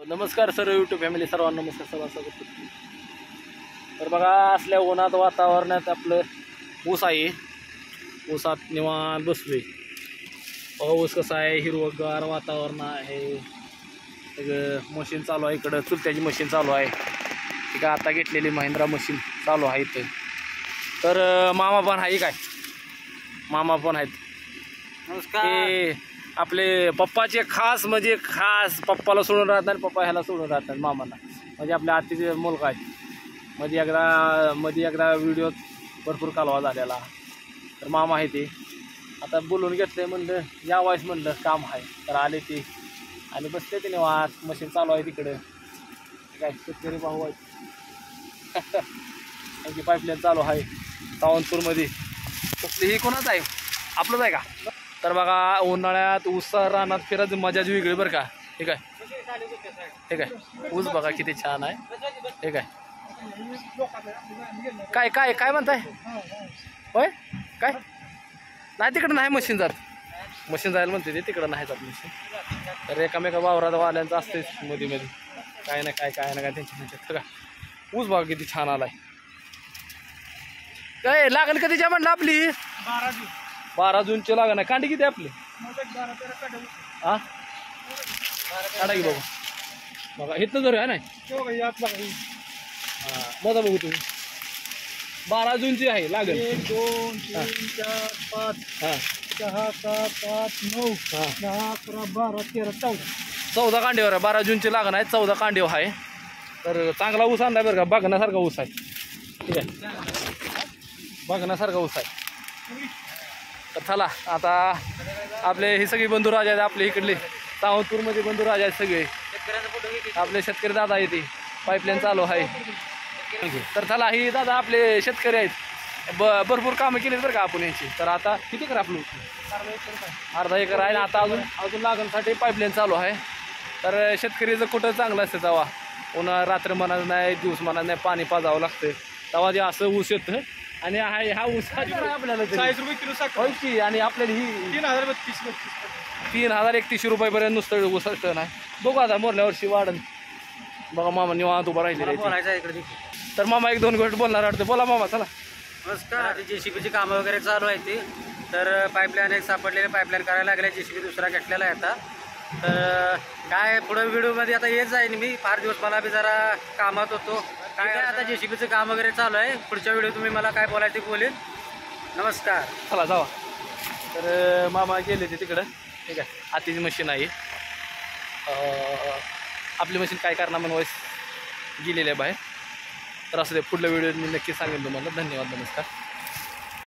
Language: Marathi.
नमस्कार सर यूट्यूब फॅमिली सर्वांना नमस्कार सर्वांना. तर बघा असल्या उन्हात वातावरणात आपलं ऊस आहे. ऊसात निवांत बसलोय. बघा ऊस कसं आहे, हिरवगार वातावरण आहे. सगळं मशीन चालू आहे. इकडं चुलत्याची मशीन चालू आहे. ठीक आहे, आता घेतलेली महिंद्रा मशीन चालू आहे इथं. तर मामा पण आहे, काय मामा पण आहेत. नमस्कार. आपले पप्पाचे खास म्हणजे खास पप्पाला सोडून राहतात, पप्पा ह्याला सोडून राहतात मामाला. म्हणजे आपल्या आत्तीचे मुलगा आहे. मध्ये एकदा व्हिडिओत भरपूर कालवा झालेला. तर मामा आहे ते. आता बोलून घेतलंय, म्हणलं या वाईस म्हणलं काम आहे. तर आले ते आणि बसले ते निवांत. मशीन चालू आहे तिकडं. काय शेतकरी भाऊ आहेत. त्यांची पाईपलाईन चालू आहे सावंतपूरमध्ये. ही कोणाच आहे, आपलंच आहे का? तर बघा उन्हाळ्यात ऊस रानात फिरायची मजाच वेगळी बरं का. ठीक आहे, ठीक आहे. ऊस बघा किती छान आहे. ठीक आहे. काय काय काय म्हणताय होय? काय नाही तिकडं नाही मशीन जात. मशीन जायला म्हणते ते, तिकडं नाही जात मशीन. तर एकामेका वावरात वाल्यांचं असतेच मध्ये मध्ये काय ना काय त्यांच्या बघा. ऊस बघा किती छान आलाय. काय लागल कधीच्या म्हणलं आपली 12 जूनची लागण आहे. कांडी किती आपली? हा काढा की बघू. बघा इथनं जरूर आहे ना. हां बघा बघू तुम्ही. 12 जूनची आहे लागण. 1 2 3 4 5 हां 6 7 8 9 10 11 12 13 14 कांडीवर आहे. 12 जूनची लागण आहे. 14 कांडीवर आहे. तर चांगला ऊस आणलाय बरं का. बघण्यासारखा ऊस आहे. ठीक आहे, बघण्यासारखा ऊस आहे. तर चला आता आपले हे सगळे बंधुराज आहेत. आपले इकडले सावंतपूरमध्ये बंधुराज आहेत सगळे. आपले शेतकरी दादा येते. पाईपलाईन चालू आहे. तर चला ही दादा आपले शेतकरी आहेत. भरपूर कामं केलीत बरं का आपण यांची. तर आता किती कर आपलं अर्धा एकर आहे. आता अजून लागण्यासाठी पाईपलाईन चालू आहे. तर शेतकरीचं कुठं चांगलं असतं तेव्हा. उन्हा रात्र म्हणत नाही, दिवस म्हणत नाही, पाणी पाजावं लागतं. तेव्हा जे असं ऊस येतं. आणि हा ऊस आपल्याला 40 रुपये किलो होय की. आणि आपल्याला ही 3031 रुपयापर्यंत नुसतं ऊस असतं नाही. बघू आता मोरल्या वर्षी वाढन. बघा मामा निवांत उभा राहिले. तर मामा 1-2 गोष्ट बोलणार वाटतं. बोला मामा चला. नमस्कार. JCBची कामं वगैरे चालू आहे ती. तर पाईपलाईन एक सापडलेले, पाईपलाईन करायला लागले. JCB दुसरा घेतलेला आहे आता. तर काय पुढं व्हिडिओमध्ये आता येत जाईन मी. फार दिवस मला बी जरा कामात होतो. काय आता JCBचं काम वगैरे चालू आहे. पुढच्या व्हिडिओ तुम्ही मला काय बोलायचं ते बोलेन. नमस्कार. चला जावा. तर मामा गेले ते तिकडं. ठीक आहे, आतीची मशीन आहे. आपली मशीन काय करणार म्हणून वॉइस गेलेली आहे बाहेर. तर असं ते पुढल्या व्हिडिओ मी नक्की सांगेन तुम्हाला. धन्यवाद, नमस्कार.